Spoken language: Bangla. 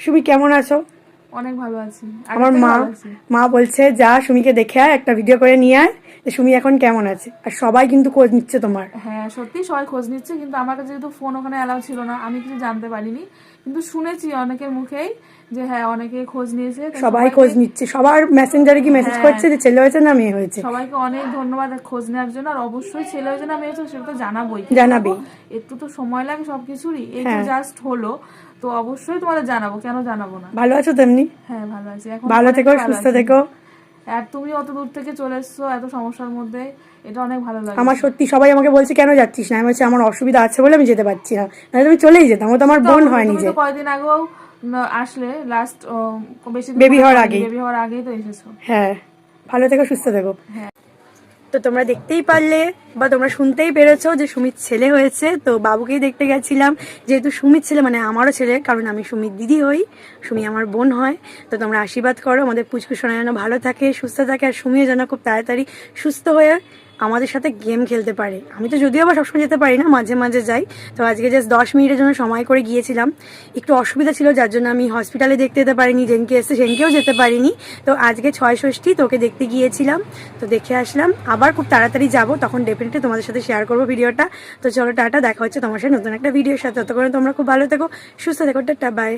সুমি কেমন আছো? অনেক ভালো আছি। আমার মা বলছে যা সুমিকে দেখে আয়, একটা ভিডিও করে নিয়ে আয় সুমি এখন কেমন আছে। আর সবাই কিন্তু খোঁজ নিচ্ছে তোমার। হ্যাঁ সত্যি সবাই খোঁজ নিচ্ছে, কিন্তু আমার কাছে যেহেতু ফোন ওখানে অ্যালাউ ছিল না, আমি কিছু জানতে পারিনি, কিন্তু শুনেছি অনেকের মুখেই যে হ্যাঁ অনেকে খোঁজ নিয়েছে। সবাই খোঁজ নিচ্ছে, সবার মেসেঞ্জারে কি মেসেজ করছে যে ছেলে হয়েছে না মেয়ে হয়েছে। সবাইকে অনেক ধন্যবাদ খোঁজ নেওয়ার জন্য। আর অবশ্যই ছেলে হয়েছে না মেয়ে হয়েছে সেটা তো জানাবোই, একটু তো সময় লাগে সবকিছুরই, এই তো জাস্ট হলো, তো অবশ্যই তোমাদের জানাবো, কেন জানাবো না। ভালো আছো তেমনি? হ্যাঁ ভালো আছি, এখন ভালো থেকো, সুস্থ থেকো। আর তুমি অত দূর থেকে চলে এসছো এত সমস্যার মধ্যে, এটা অনেক ভালো লাগে আমার। সত্যি সবাই আমাকে বলছে কেন যাচ্ছিস না, আমি বলছি আমার অসুবিধা আছে বলে আমি যেতে পারছি না, নাহলে তুমি চলেই যেতাম। ও তো আমার বোন হয়নি যে। কয়েকদিন আগেও আসলে লাস্ট বেশি বেবি হওয়ার আগেই তো এসেছো। হ্যাঁ ভালো থেকো, সুস্থ থেকো। হ্যাঁ তো তোমরা দেখতেই পারলে বা তোমরা শুনতেই পেরেছো যে সুমিত ছেলে হয়েছে। তো বাবুকেই দেখতে গেছিলাম, যেহেতু সুমিত ছেলে মানে আমারও ছেলে, কারণ আমি সুমিত দিদি হই, সুমি আমার বোন হয়। তো তোমরা আশীর্বাদ করো আমাদের পুচকু সোনা যেন ভালো থাকে, সুস্থ থাকে, আর সুমিও যেন খুব তাড়াতাড়ি সুস্থ হয়ে আমাদের সাথে গেম খেলতে পারে। আমি তো যদিও বা সবসময় যেতে পারি না, মাঝে মাঝে যাই। তো আজকে জাস্ট 10 মিনিটের জন্য সময় করে গিয়েছিলাম, একটু অসুবিধা ছিল যার জন্য আমি হসপিটালে দেখতে যেতে পারিনি, যেনকে এসে সেনকেও যেতে পারিনি। তো আজকে 6 ষষ্ঠী তোকে দেখতে গিয়েছিলাম, তো দেখে আসলাম। আবার খুব তাড়াতাড়ি যাবো, তখন ডেফিনেটলি তোমাদের সাথে শেয়ার করবো ভিডিওটা। তো চলো টাটা, দেখা হচ্ছে তোমার সাথে নতুন একটা ভিডিওর সাথে। ততক্ষণ তোমরা খুব ভালো থেকো, সুস্থ থেকো, টাটা, বাই।